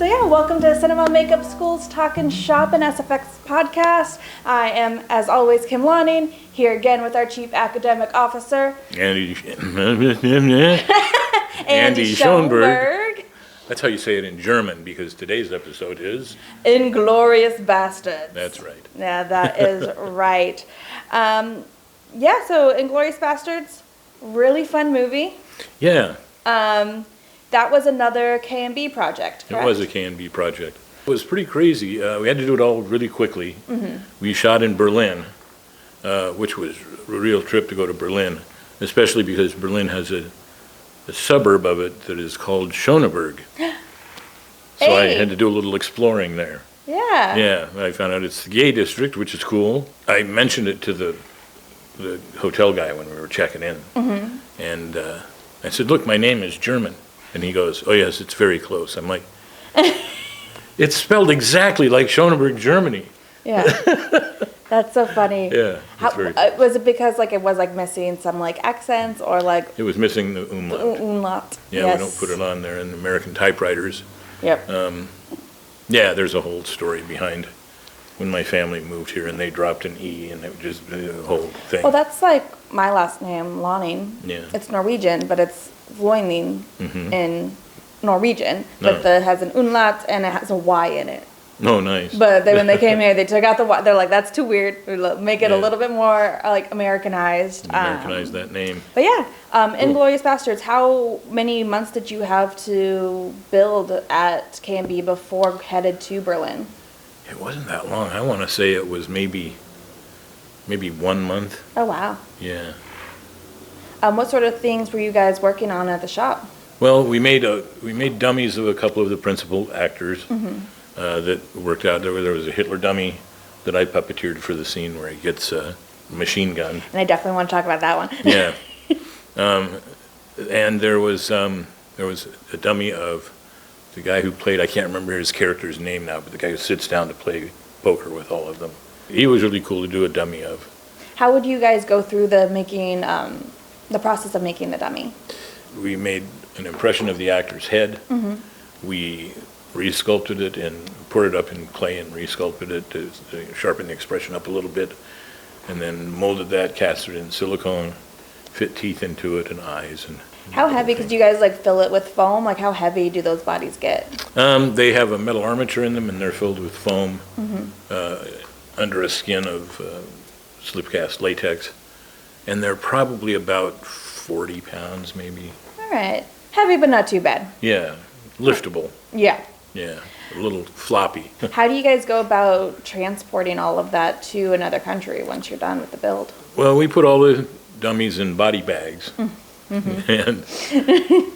So yeah, welcome to Cinema Makeup School's Talkin' Shop and SFX podcast. I am, as always, Kim Lonning, here again with our Chief Academic Officer, Andy Schoenberg. That's how you say it in German, because today's episode is... Inglourious Basterds. That's right. Yeah, that is right. So Inglourious Basterds, really fun movie. Yeah. That was another K&B project, correct? It was a K&B project. It was pretty crazy. We had to do it all really quickly. Mm-hmm. We shot in Berlin, which was a real trip to go to Berlin, especially because Berlin has a suburb of it that is called Schöneberg. So I had to do a little exploring there. Yeah. Yeah, I found out it's the gay district, which is cool. I mentioned it to the hotel guy when we were checking in. Mm-hmm. And I said, look, my name is German. And he goes, oh, yes, it's very close. I'm like, it's spelled exactly like Schöneberg, Germany. Yeah. That's so funny. Yeah. Was it because it was missing some accents or It was missing the umlaut. The umlaut. Yeah, yes. we don't put it on there in American typewriters. Yep. Yeah, there's a whole story behind when my family moved here and they dropped an E and it just the whole thing. Well, that's like my last name, Lonning. Yeah. It's Norwegian, but it's Vloining in Norwegian, but No. it has an umlaut and it has a Y in it. Oh, nice. But when they came here, they took out the Y. They're like, that's too weird. We'll make it a little bit more Americanized. Americanized that name. But yeah, Inglourious Basterds, how many months did you have to build at K&B before headed to Berlin? It wasn't that long. I want to say it was maybe 1 month. Oh, wow. Yeah. What sort of things were you guys working on at the shop? Well, we made dummies of a couple of the principal actors that worked out. There was a Hitler dummy that I puppeteered for the scene where he gets a machine gun. And I definitely want to talk about that one. Yeah. And there was a dummy of the guy who played, I can't remember his character's name now, but the guy who sits down to play poker with all of them. He was really cool to do a dummy of. How would you guys go through the process of making the dummy? We made an impression of the actor's head. We resculpted it and poured it up in clay and resculpted it to sharpen the expression up a little bit, and then molded that, cast it in silicone, fit teeth into it and eyes. And how heavy? Because you guys fill it with foam. How heavy do those bodies get? They have a metal armature in them, and they're filled with foam under a skin of slipcast latex, and they're probably about 40 pounds, maybe. All right, heavy but not too bad. Yeah, liftable. Yeah. Yeah, a little floppy. How do you guys go about transporting all of that to another country once you're done with the build? Well, we put all the dummies in body bags and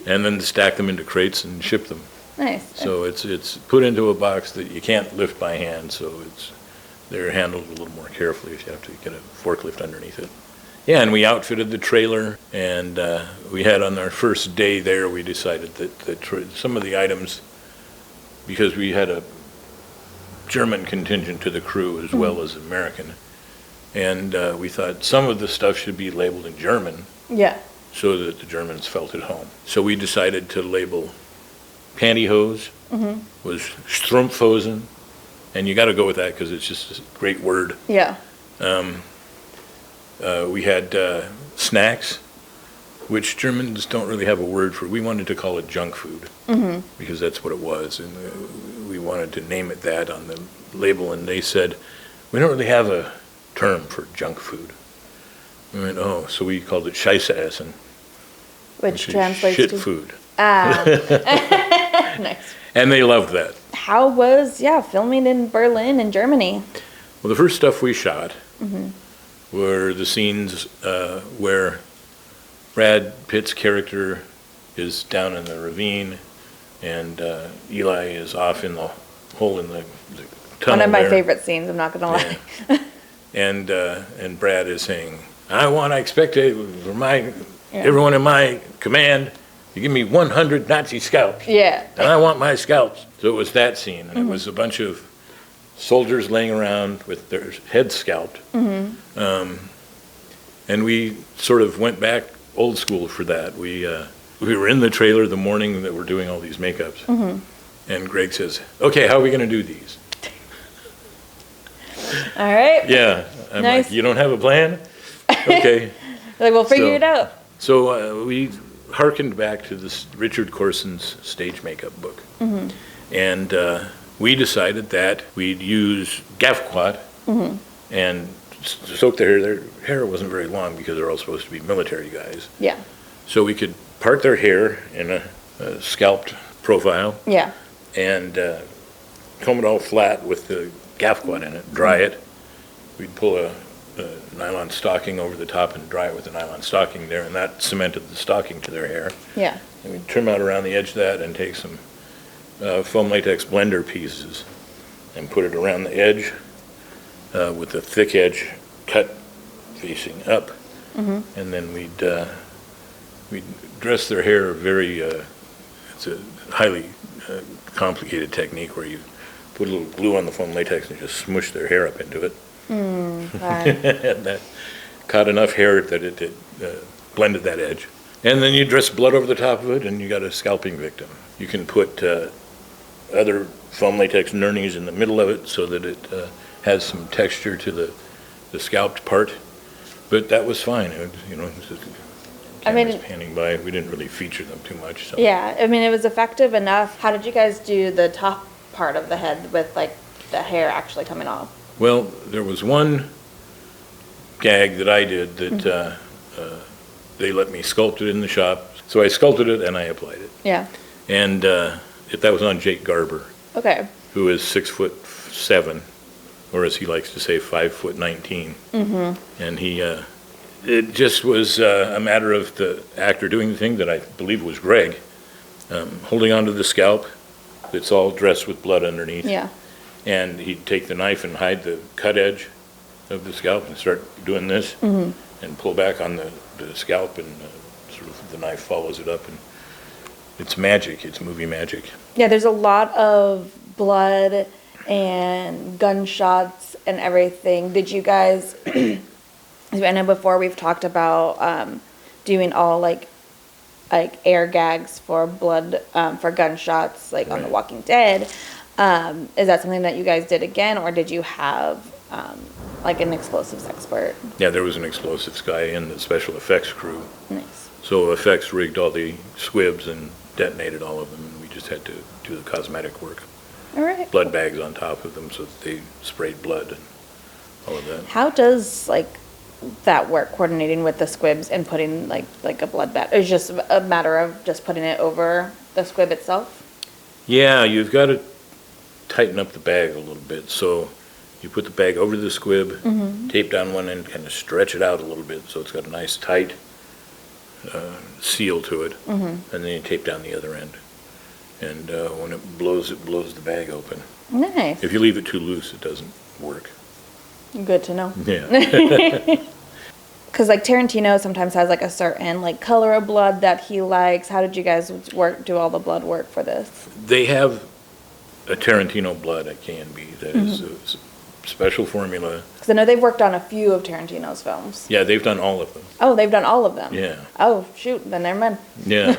then stack them into crates and ship them. Nice. So it's put into a box that you can't lift by hand, so they're handled a little more carefully if you have to get a forklift underneath it. Yeah, and we outfitted the trailer, and we had on our first day there, we decided that some of the items, because we had a German contingent to the crew as well as American, and we thought some of the stuff should be labeled in German. Yeah. So that the Germans felt at home. So we decided to label pantyhose was Strumpfhosen, and you got to go with that because it's just a great word. Yeah. We had snacks, which Germans don't really have a word for. We wanted to call it junk food because that's what it was, and we wanted to name it that on the label, and they said, we don't really have a term for junk food. We went, oh, so we called it Scheisseessen. Which translates shit to food. Ah. Nice. And they loved that. How was, filming in Berlin and Germany? Well, the first stuff we shot were the scenes where Brad Pitt's character is down in the ravine and Eli is off in the hole in the tunnel. One of my there. favorite scenes, I'm not going to lie. Yeah. And Brad is saying, I expect everyone in my command to give me 100 Nazi scalps. Yeah. And I want my scalps. So it was that scene, and it was a bunch of soldiers laying around with their heads scalped. And we sort of went back old school for that. We were in the trailer the morning that we're doing all these makeups. And Greg says, okay, how are we going to do these? All right. Yeah. I'm Nice. like, you don't have a plan? Okay. Like, we'll figure So- it out. So we hearkened back to this Richard Corson's stage makeup book. And we decided that we'd use Gafquat and soak their hair. Their hair wasn't very long because they're all supposed to be military guys. Yeah. So we could part their hair in a scalped profile Yeah. and comb it all flat with the Gafquat in it, dry it. We'd pull a nylon stocking over the top and dry it with the nylon stocking there, and that cemented the stocking to their hair. Yeah. And we'd trim out around the edge of that and take some foam latex blender pieces and put it around the edge with the thick edge cut facing up. And then we'd dress their hair very, it's a highly complicated technique where you put a little glue on the foam latex and just smush their hair up into it. Fine. And that caught enough hair that it blended that edge. And then you dress blood over the top of it and you got a scalping victim. You can put other foam latex nurnies in the middle of it so that it has some texture to the scalped part. But that was fine. It was, I mean- cameras panning by. We didn't really feature them too much. So. Yeah, I mean, it was effective enough. How did you guys do the top part of the head with, like, the hair actually coming off? Well, there was one gag that I did that they let me sculpt it in the shop. So I sculpted it and I applied it. Yeah. And that was on Jake Garber, Okay. who is 6'7", or as he likes to say, 5'19". And he, it just was a matter of the actor doing the thing that I believe was Greg, holding onto the scalp. It's all dressed with blood underneath. Yeah. And he'd take the knife and hide the cut edge of the scalp and start doing this and pull back on the scalp and sort of the knife follows it up. And it's magic. It's movie magic. Yeah, there's a lot of blood and gunshots and everything. Did you guys, I know before we've talked about doing all like air gags for blood, for gunshots, like on The Right. Walking Dead. Is that something that you guys did again, or did you have like an explosives expert? Yeah, there was an explosives guy in the special effects crew. Nice. So effects rigged all the squibs and detonated all of them, and we just had to do the cosmetic work. All right. Blood bags on top of them so that they sprayed blood and all of that. How does like that work, coordinating with the squibs and putting like a blood bag? It's just a matter of just putting it over the squib itself? Yeah, you've got to tighten up the bag a little bit. So you put the bag over the squib, tape down one end, kind of stretch it out a little bit so it's got a nice tight seal to it, and then you tape down the other end. And when it blows the bag open. Nice. If you leave it too loose, it doesn't work. Good to know. Yeah. Because like Tarantino sometimes has like a certain like color of blood that he likes. How did you guys do all the blood work for this? They have a Tarantino blood at K&B that is a special formula. Because I know they've worked on a few of Tarantino's films. Yeah, they've done all of them. Oh, they've done all of them? Yeah. Oh, shoot, then never mind. Yeah.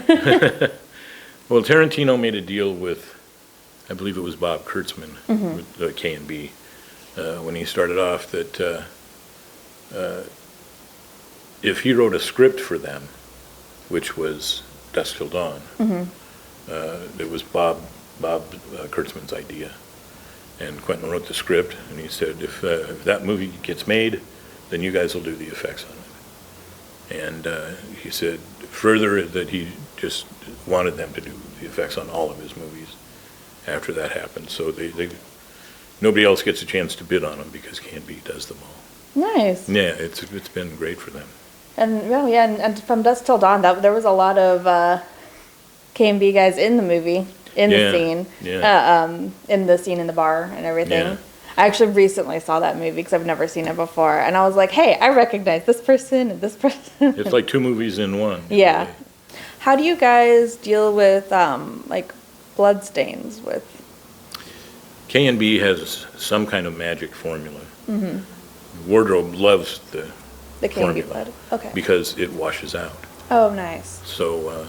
Well, Tarantino made a deal with, I believe it was Bob Kurtzman with K&B, when he started off, that if he wrote a script for them, which was Dusk Till Dawn, it was Bob Kurtzman's idea. And Quentin wrote the script, and he said, if that movie gets made, then you guys will do the effects on it. And he said further that he just wanted them to do the effects on all of his movies after that happened. So nobody else gets a chance to bid on them because K&B does them all. Nice. Yeah, it's been great for them. And well, yeah, and from Dusk Till Dawn, there was a lot of K&B guys in the movie, in the scene, in the scene in the bar and everything. Yeah. I actually recently saw that movie because I've never seen it before, and I was like, hey, I recognize this person and this person. It's like two movies in one. Yeah. Really. How do you guys deal with like blood stains with? K&B has some kind of magic formula. Wardrobe loves the The K&B formula blood. Okay. because it washes out. Oh, nice. So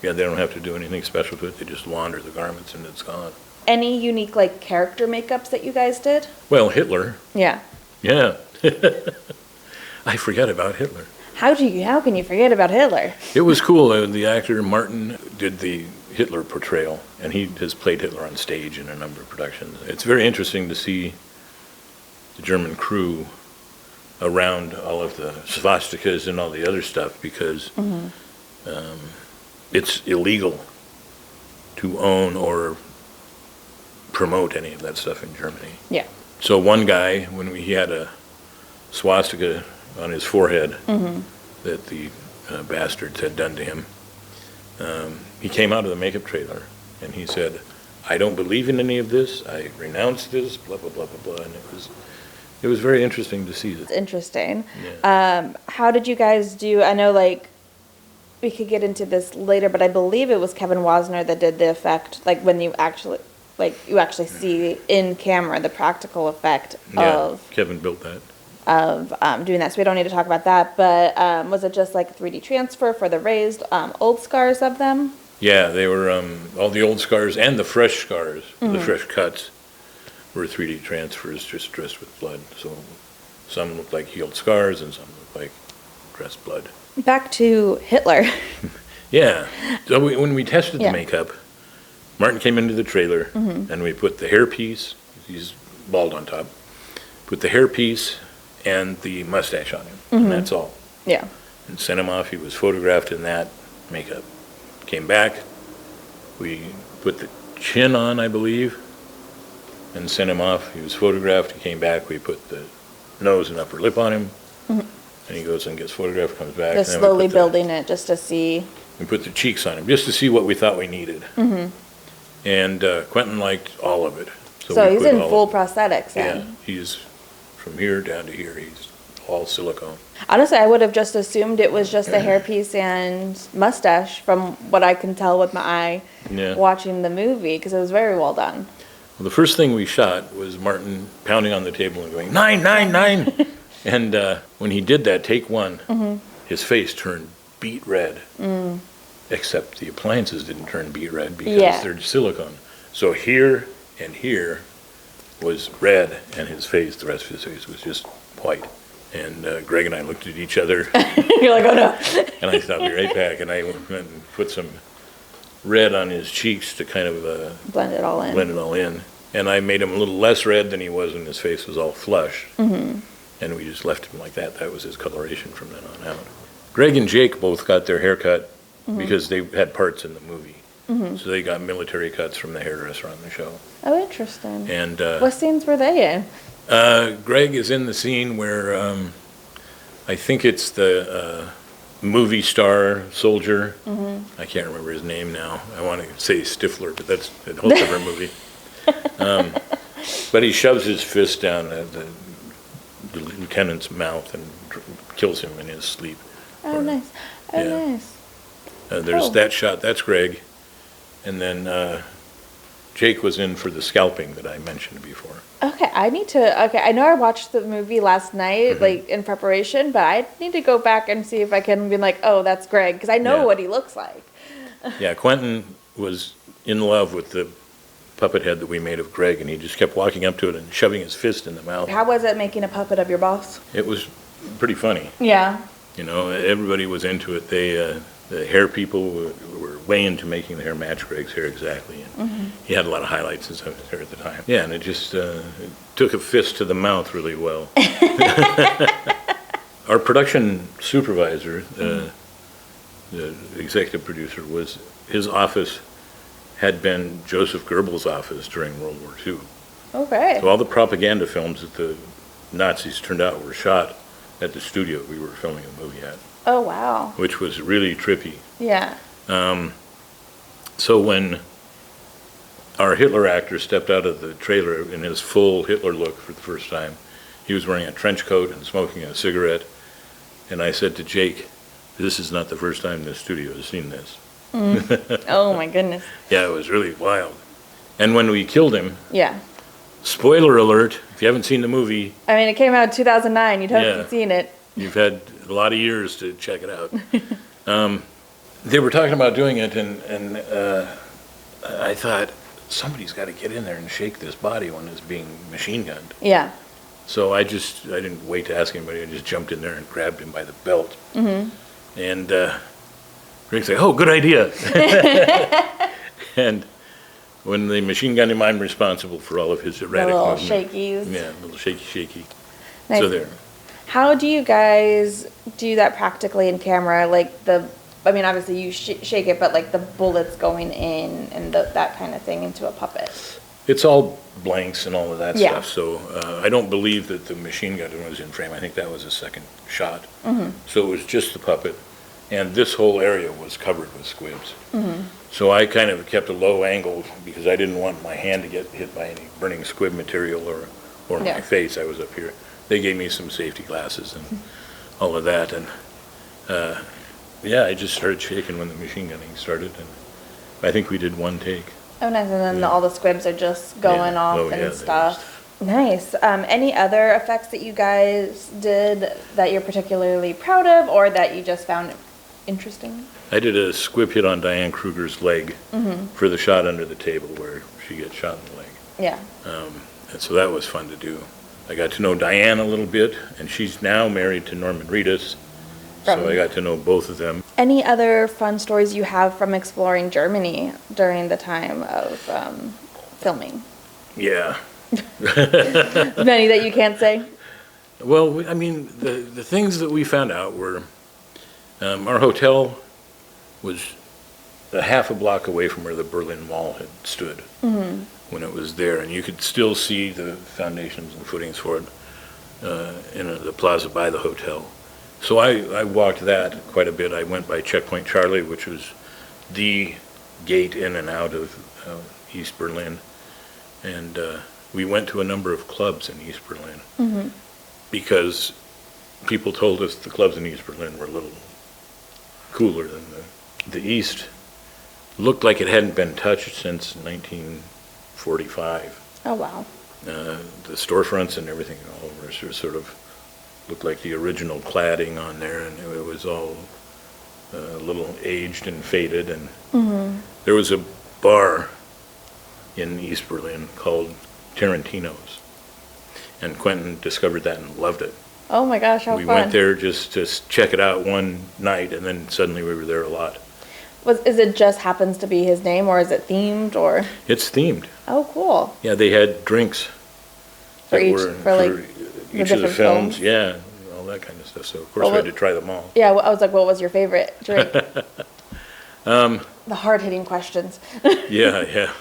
Yeah, they don't have to do anything special to it. They just launder the garments and it's gone. Any unique, like, character makeups that you guys did? Well, Hitler. Yeah. Yeah. I forgot about Hitler. How can you forget about Hitler? It was cool. The actor Martin did the Hitler portrayal, and he has played Hitler on stage in a number of productions. It's very interesting to see the German crew around all of the swastikas and all the other stuff, because it's illegal to own or promote any of that stuff in Germany. Yeah. So one guy, when he had a swastika on his forehead that the bastards had done to him, he came out of the makeup trailer and he said, "I don't believe in any of this. I renounce this, blah, blah, blah, blah, blah." And it was very interesting to see It's that. interesting. Yeah. How did you guys do? I know, like, we could get into this later, but I believe it was Kevin Wasner that did the effect, like, when you actually see in camera the practical effect Yeah, Kevin built that. of doing that. So we don't need to talk about that. But was it just like 3D transfer for the raised old scars of them? Yeah, they were, all the old scars and the fresh scars, the fresh cuts, were 3D transfers just dressed with blood. So some looked like healed scars and some looked like dressed blood. Back to Hitler. Yeah. So when we tested Yeah. the makeup, Martin came into the trailer and we put the hairpiece, he's bald on top, put the hairpiece and the mustache on him, and that's all. Yeah. And sent him off. He was photographed in that makeup. Came back, we put the chin on, I believe, and sent him off. He was photographed. He came back. We put the nose and upper lip on him. And he goes and gets photographed, comes back. Just and then slowly building it just to see. we put the cheeks on him, just to see what we thought we needed. And Quentin liked all of it. So we he's put in all full of it. prosthetics Yeah, then. he's from here down to here. He's all silicone. Honestly, I would have just assumed it was just a hairpiece and mustache from what I can tell with my eye Yeah. watching the movie, because it was very well done. Well, the first thing we shot was Martin pounding on the table and going, 9, 9, 9. And when he did that, take one, his face turned beet red. Except the appliances didn't turn beet red because Yeah. they're silicone. So here and here was red, and his face, the rest of his face was just white. And Greg and I looked at each other, You're like, oh no. and I thought, "Be right back." And I went and put some red on his cheeks to kind of Blend it all in. blend it all in. And I made him a little less red than he was when his face was all flush. And we just left him like that. That was his coloration from then on out. Greg and Jake both got their hair cut because they had parts in the movie. So they got military cuts from the hairdresser on the show. Oh, interesting. And What scenes were they in? Greg is in the scene where I think it's the movie star soldier. I can't remember his name now. I want to say Stifler, but that's a whole different movie. But he shoves his fist down the lieutenant's mouth and kills him in his sleep. Oh, nice. Oh, Yeah. nice. There's Cool. that shot. That's Greg. And then Jake was in for the scalping that I mentioned before. Okay, I know I watched the movie last night, like, in preparation, but I need to go back and see if I can be like, oh, that's Greg, because I know Yeah. what he looks like. Yeah, Quentin was in love with the puppet head that we made of Greg, and he just kept walking up to it and shoving his fist in the mouth. How was it making a puppet of your boss? It was pretty funny. Yeah. You know, everybody was into it. The hair people were way into making the hair match Greg's hair exactly. And he had a lot of highlights in his hair at the time. Yeah, and it just it took a fist to the mouth really well. Our production supervisor, the executive producer, his office had been Joseph Goebbels' office during World War II. Okay. So all the propaganda films that the Nazis turned out were shot at the studio we were filming the movie at, Oh, wow. which was really trippy. Yeah. So when our Hitler actor stepped out of the trailer in his full Hitler look for the first time, he was wearing a trench coat and smoking a cigarette, and I said to Jake, "This is not the first time the studio has seen this." Oh, my goodness. Yeah, it was really wild. And when we killed him, Yeah. spoiler alert, if you haven't seen the movie, I mean, it came out in 2009. You'd hope Yeah. you'd seen it. you've had a lot of years to check it out. They were talking about doing it, and I thought, somebody's got to get in there and shake this body when it's being machine gunned. Yeah. So I didn't wait to ask anybody. I just jumped in there and grabbed him by the belt. Mm-hmm. And Rick's like, "Oh, good idea." And when the machine gunned him, I'm responsible for all of his erratic little movement. shakies. Yeah, a little shaky. Nice. So there. How do you guys do that practically in camera? Like obviously you shake it, but like the bullets going in and that kind of thing into a puppet. It's all blanks and all of that Yeah. stuff. So I don't believe that the machine gun was in frame. I think that was a second shot. Mm-hmm. So it was just the puppet, and this whole area was covered with squibs. Mm-hmm. So I kind of kept a low angle because I didn't want my hand to get hit by any burning squib material or my face. I was up here. They gave me some safety glasses and all of that, and I just started shaking when the machine gunning started, and I think we did one take. Oh, nice. And then all the squibs are just going off and stuff. Nice. Any other effects that you guys did that you're particularly proud of or that you just found interesting? I did a squib hit on Diane Kruger's leg for the shot under the table where she gets shot in the leg. Yeah. And so that was fun to do. I got to know Diane a little bit, and she's now married to Norman Reedus. So I got to know both of them. Any other fun stories you have from exploring Germany during the time of filming? Yeah. Many that you can't say? Well, I mean, the things that we found out were our hotel was a half a block away from where the Berlin Wall had stood when it was there, and you could still see the foundations and footings for it in the plaza by the hotel. So I walked that quite a bit. I went by Checkpoint Charlie, which was the gate in and out of East Berlin. And we went to a number of clubs in East Berlin because people told us the clubs in East Berlin were a little cooler than the East. Looked like it hadn't been touched since 1945. Oh, wow. The storefronts and everything all were sort of looked like the original cladding on there, and it was all a little aged and faded. And there was a bar in East Berlin called Tarantino's, and Quentin discovered that and loved it. Oh my gosh, how fun. We went there just to check it out one night, and then suddenly we were there a lot. Is it just happens to be his name, or is it themed, or? It's themed. Oh, cool. Yeah, they had drinks For each of the films. Yeah, all that kind of stuff. So of course we had to try them all. Yeah, I was like, what was your favorite drink? The hard-hitting questions. Yeah.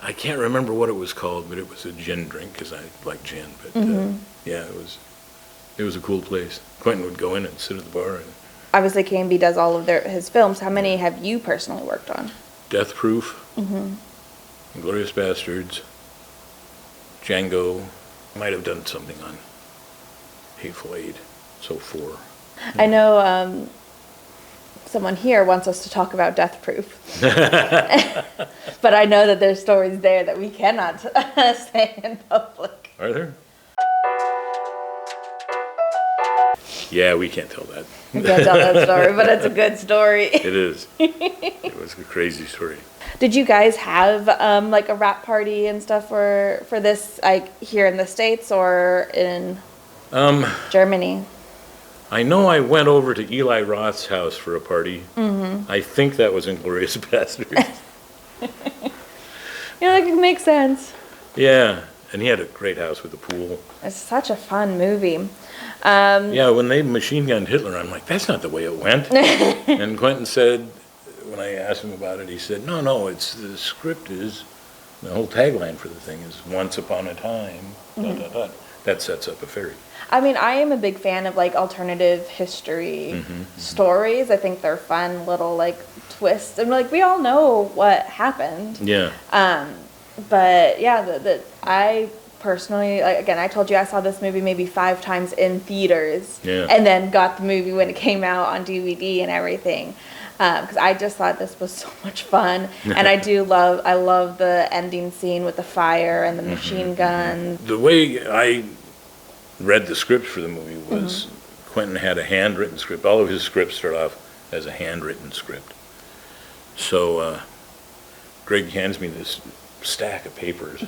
I can't remember what it was called, but it was a gin drink because I like gin. But yeah, it was a cool place. Quentin would go in and sit at the bar. And obviously, KMB does all of his films. How many have you personally worked on? Death Proof, Inglourious Basterds, Django. Might have done something on Hateful Eight, so 4. I know someone here wants us to talk about Death Proof. But I know that there's stories there that we cannot say in public. Are there? Yeah, we can't tell that. We can't tell that story, but it's a good story. It is. It was a crazy story. Did you guys have like a wrap party and stuff for this, like here in the States or in Germany? I know I went over to Eli Roth's house for a party. I think that was Inglourious Basterds. Like it makes sense. Yeah, and he had a great house with a pool. It's such a fun movie. Yeah, when they machine gunned Hitler, I'm like, that's not the way it went. And Quentin said, when I asked him about it, he said, no, it's the script is, the whole tagline for the thing is once upon a time, ... That sets up a fairy. I mean, I am a big fan of like alternative history stories. I think they're fun little like twists, and like we all know what happened. Yeah. But yeah, I personally, like, again, I told you I saw this movie maybe 5 times in theaters, and then got the movie when it came out on DVD and everything. Because I just thought this was so much fun, and I love the ending scene with the fire and the machine gun. The way I read the script for the movie was Quentin had a handwritten script. All of his scripts start off as a handwritten script. So Greg hands me this stack of papers,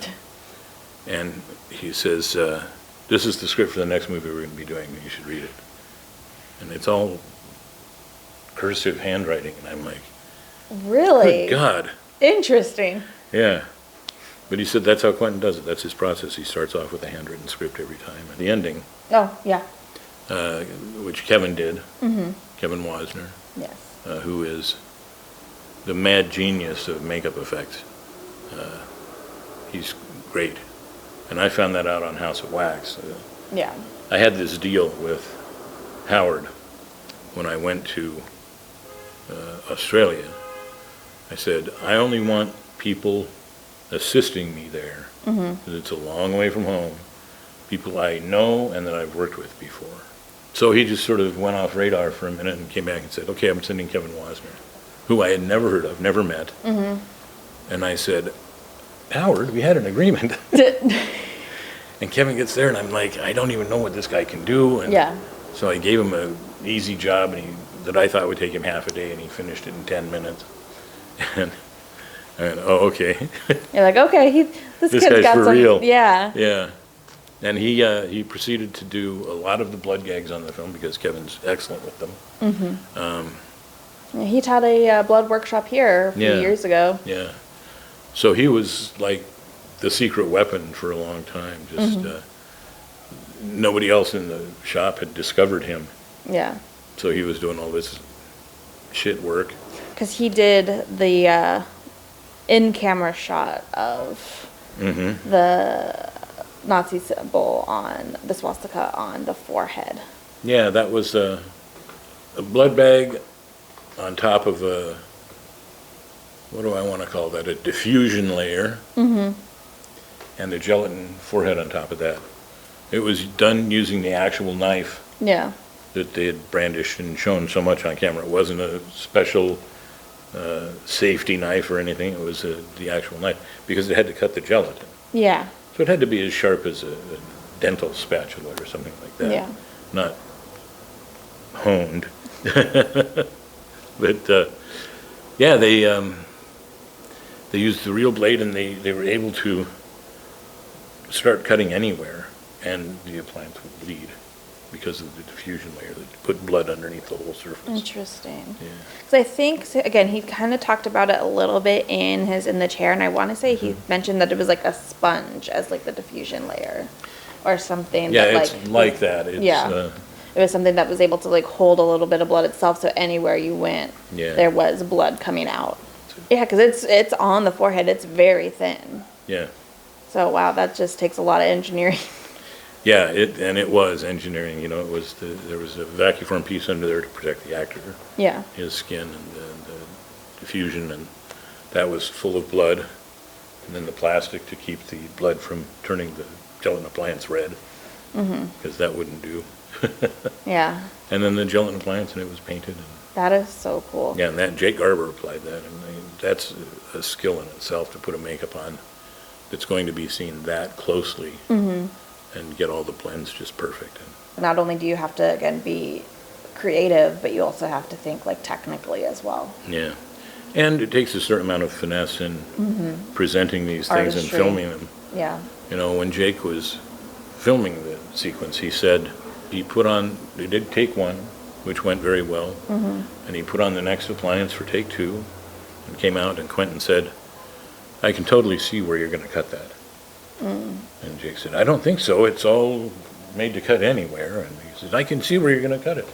and he says, this is the script for the next movie we're going to be doing, you should read it. And it's all cursive handwriting, and I'm like, Really? good God. Interesting. Yeah. But he said that's how Quentin does it. That's his process. He starts off with a handwritten script every time. And the ending, Oh, yeah. which Kevin did, Kevin Wasner, Yes. who is the mad genius of makeup effects. He's great. And I found that out on House of Wax. Yeah. I had this deal with Howard when I went to Australia. I said, I only want people assisting me there, because it's a long way from home, people I know and that I've worked with before. So he just sort of went off radar for a minute and came back and said, okay, I'm sending Kevin Wasner, who I had never heard of, never met. And I said, Howard, we had an agreement. And Kevin gets there and I'm like, I don't even know what this guy can do. And Yeah. so I gave him an easy job that I thought would take him half a day, and he finished it in 10 minutes. And oh, okay. You're like, okay, this This kid's guy's got for some, real. yeah. Yeah. And he proceeded to do a lot of the blood gags on the film because Kevin's excellent with them. Yeah, he taught a blood workshop here a few Yeah. years ago. Yeah. So he was like the secret weapon for a long time. Just nobody else in the shop had discovered him. Yeah. So he was doing all this shit work. Because he did the in-camera shot of the Nazi symbol on the swastika on the forehead. Yeah, that was a blood bag on top of a, what do I want to call that, a diffusion layer, and a gelatin forehead on top of that. It was done using the actual knife Yeah. that they had brandished and shown so much on camera. It wasn't a special safety knife or anything. It was the actual knife, because it had to cut the gelatin. Yeah. So it had to be as sharp as a dental spatula or something like that. Yeah. Not honed. But yeah, they used the real blade, and they were able to start cutting anywhere, and the appliance would bleed because of the diffusion layer that put blood underneath the whole surface. Interesting. Yeah. Because I think, so again, he kind of talked about it a little bit in the chair, and I want to say he mentioned that it was like a sponge as like the diffusion layer or something. Yeah, that, it's like that. It's, Yeah. It was something that was able to like hold a little bit of blood itself, so anywhere you went, Yeah. there was blood coming out. Yeah, because it's on the forehead. It's very thin. Yeah. So wow, that just takes a lot of engineering. Yeah, it was engineering, you know, there was a vacuform piece under there to protect the actor, Yeah. his skin, and the diffusion, and that was full of blood, and then the plastic to keep the blood from turning the gelatin appliance red, because that wouldn't do. Yeah. And then the gelatin appliance, and it was painted, and That is so cool. yeah, and that Jake Garber applied that, and that's a skill in itself, to put a makeup on that's going to be seen that closely, and get all the blends just perfect. Not only do you have to, again, be creative, but you also have to think like technically as well. Yeah, and it takes a certain amount of finesse in presenting these things Artistry. and filming them. Yeah. You know, when Jake was filming the sequence, he said he did take one, which went very well, and he put on the next appliance for take two, and came out, and Quentin said, I can totally see where you're going to cut that. And Jake said, I don't think so. It's all made to cut anywhere. And he said, I can see where you're going to cut it.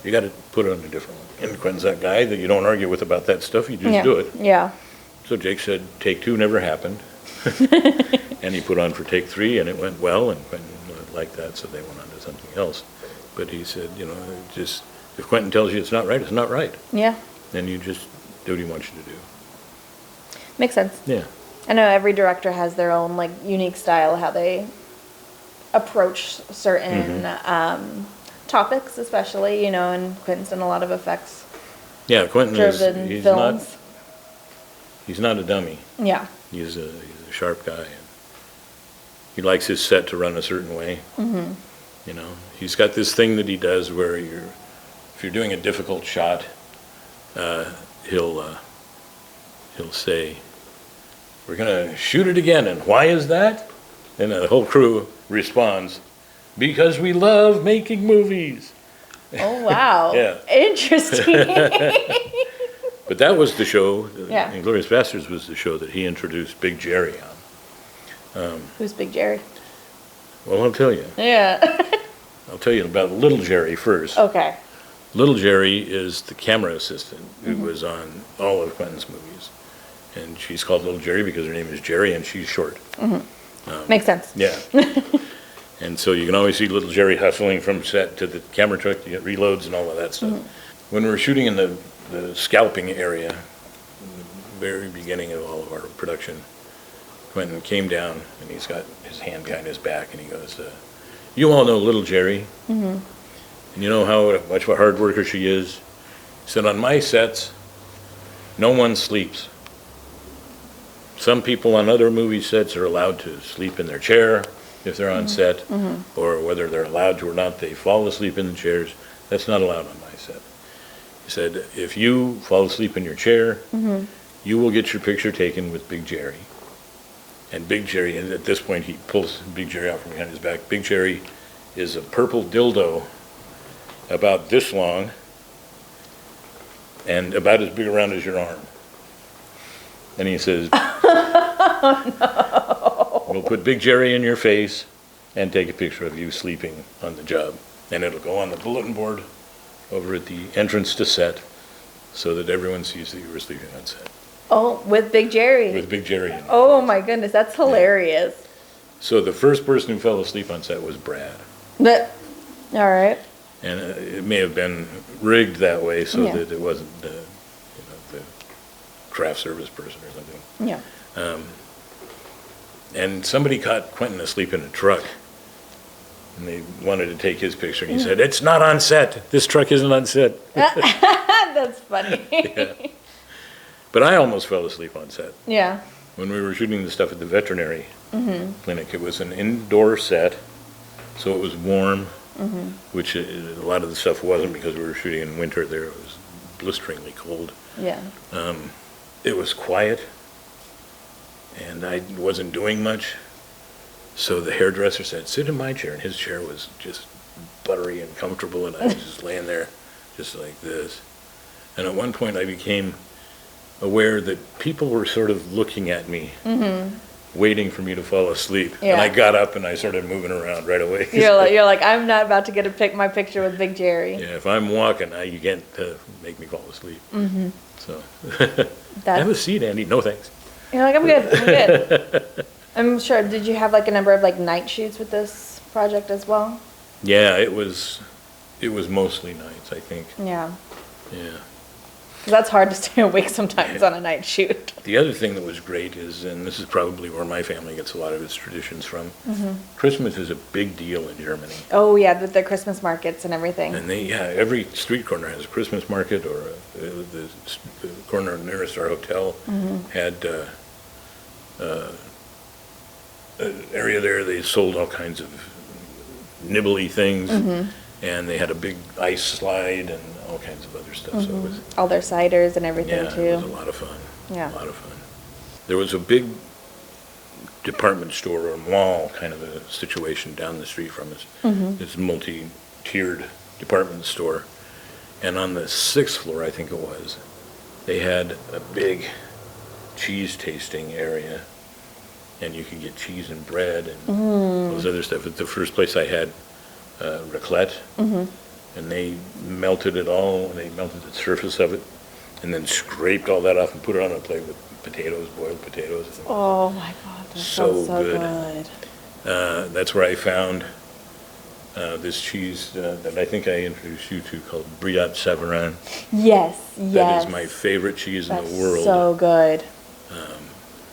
You got to put it on a different one. And Quentin's that guy that you don't argue with about that stuff. You just Yeah. do it. Yeah. So Jake said, take two never happened. And he put on for take three, and it went well, and Quentin liked that, so they went on to something else. But he said, you know, just, if Quentin tells you it's not right, it's not right. Yeah. Then you just do what he wants you to do. Makes sense. Yeah. I know every director has their own like unique style, how they approach certain topics, especially, you know, and Quentin's done a lot of effects Yeah, Quentin driven he's films. he's not a dummy. Yeah. He's a sharp guy. And he likes his set to run a certain way. You know, he's got this thing that he does where if you're doing a difficult shot, he'll say, "We're gonna shoot it again, and why is that?" And the whole crew responds, "Because we love making movies." Oh, wow. Yeah. Interesting. But that was the show, Yeah. Inglourious Basterds was the show that he introduced Big Jerry on. Who's Big Jerry? Well, I'll tell you. Yeah. I'll tell you about Little Jerry first. Okay. Little Jerry is the camera assistant who was on all of Quentin's movies. And she's called Little Jerry because her name is Jerry and she's short. Makes sense. Yeah. And so you can always see Little Jerry hustling from set to the camera truck to get reloads and all of that stuff. When we were shooting in the scalping area, the very beginning of all of our production, Quentin came down and he's got his hand behind his back and he goes, "You all know Little Jerry. And you know how much of a hard worker she is." He said, "On my sets, no one sleeps. Some people on other movie sets are allowed to sleep in their chair if they're on set, or whether they're allowed to or not, they fall asleep in the chairs. That's not allowed on my set." He said, "If you fall asleep in your chair, you will get your picture taken with Big Jerry." And Big Jerry, and at this point he pulls Big Jerry out from behind his back. Big Jerry is a purple dildo about this long and about as big around as your arm. And he says, "We'll put Big Jerry in your face and take a picture of you sleeping on the job. And it'll go on the bulletin board over at the entrance to set so that everyone sees that you were sleeping on set." Oh, with Big Jerry. With Big Jerry in your Oh face. my goodness, that's hilarious. So the first person who fell asleep on set was Brad. But, all right. And it may have been rigged that way so Yeah. that it wasn't, the craft service person or something. Yeah. And somebody caught Quentin asleep in a truck. And they wanted to take his picture. And he said, "It's not on set. This truck isn't on set." That's funny. Yeah. But I almost fell asleep on set. Yeah. When we were shooting the stuff at the veterinary clinic, it was an indoor set, so it was warm, which a lot of the stuff wasn't because we were shooting in winter there. It was blisteringly cold. Yeah. It was quiet, and I wasn't doing much. So the hairdresser said, "Sit in my chair," and his chair was just buttery and comfortable, and I was just laying there just like this. And at one point I became aware that people were sort of looking at me, waiting for me to fall asleep. Yeah. And I got up and I started moving around right away. You're like, I'm not about to get my picture with Big Jerry. Yeah, if I'm walking, you can't make me fall asleep. So, That's, have a seat, Andy. No thanks. you're like, I'm good. I'm good. I'm sure. Did you have like a number of like night shoots with this project as well? Yeah, it was mostly nights, I think. Yeah. Yeah. 'Cause that's hard to stay awake sometimes on a night shoot. The other thing that was great is, and this is probably where my family gets a lot of its traditions from, Christmas is a big deal in Germany. Oh yeah, with the Christmas markets and everything. And every street corner has a Christmas market, or the corner nearest our hotel had an area there. They sold all kinds of nibbly things, and they had a big ice slide and all kinds of other stuff. So it was, All their ciders and everything yeah, too. it was a lot of fun. Yeah. A lot of fun. There was a big department store or mall kind of a situation down the street from us. This multi-tiered department store. And on the 6th floor, I think it was, they had a big cheese tasting area. And you could get cheese and bread and all this other stuff. It's the first place I had raclette. And they melted it all, and they melted the surface of it, and then scraped all that off and put it on a plate with potatoes, boiled potatoes. Oh my God, that So sounds so good. good. That's where I found this cheese that I think I introduced you to called Brillat Savarin. Yes, yes. That is my favorite cheese in the world. So good.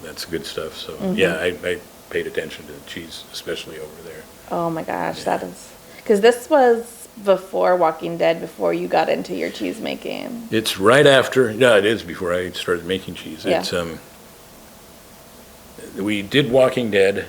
That's good stuff. So yeah, I paid attention to the cheese, especially over there. Oh my gosh, Yeah. that is, because this was before Walking Dead, before you got into your cheese making. It's right after, no, it is before I started making cheese. Yeah. It's we did Walking Dead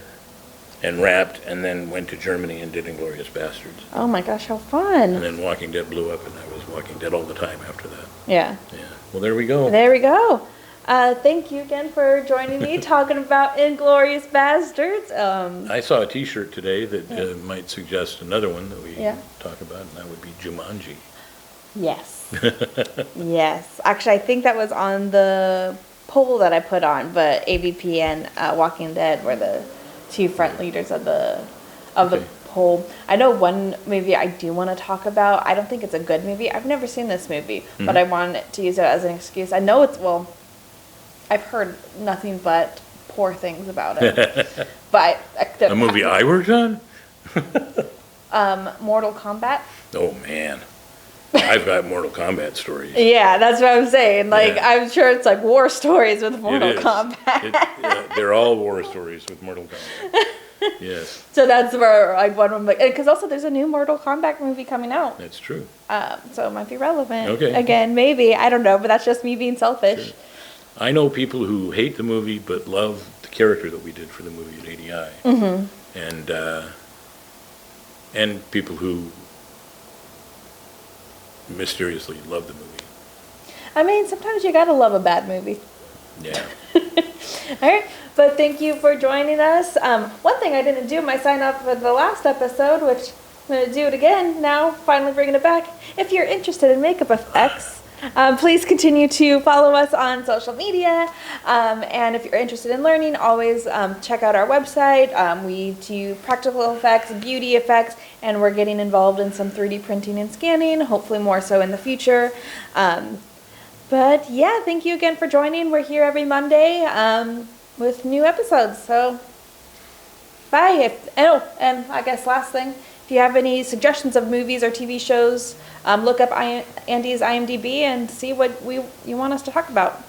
and wrapped, and then went to Germany and did Inglourious Basterds. Oh my gosh, how And fun. then Walking Dead blew up, and I was Walking Dead all the time after that. Yeah. Yeah. Well, there we go. There we go. Thank you again for joining me talking about Inglourious Basterds. I saw a T-shirt today that might suggest another one that we talk about, and that would be Jumanji. Yes. Yes. Actually, I think that was on the poll that I put on, but AVP and Walking Dead were the two front leaders of the poll. I know one movie I do want to talk about. I don't think it's a good movie. I've never seen this movie, but I wanted to use it as an excuse. I know I've heard nothing but poor things about it. But a movie I worked on? Mortal Kombat. Oh man, I've got Mortal Kombat stories. Yeah, that's what I'm saying. I'm sure it's like war stories with Mortal Kombat. They're all war stories with Mortal Kombat. Yes. So that's where one of them, because also there's a new Mortal Kombat movie coming out. That's true. So it might be relevant. Okay. Again, maybe, I don't know, but that's just me being selfish. Sure. I know people who hate the movie but love the character that we did for the movie at ADI. Mm-hmm. And people who mysteriously love the movie. I mean, sometimes you gotta love a bad movie. Yeah. All right, but thank you for joining us. One thing I didn't do my sign up for the last episode, which I'm going to do it again now, finally bringing it back. If you're interested in makeup effects, please continue to follow us on social media. And if you're interested in learning, always check out our website. We do practical effects, beauty effects, and we're getting involved in some 3D printing and scanning, hopefully more so in the future. But yeah, thank you again for joining. We're here every Monday with new episodes. So bye. And I guess last thing, if you have any suggestions of movies or TV shows, look up Andy's IMDb and see what you want us to talk about.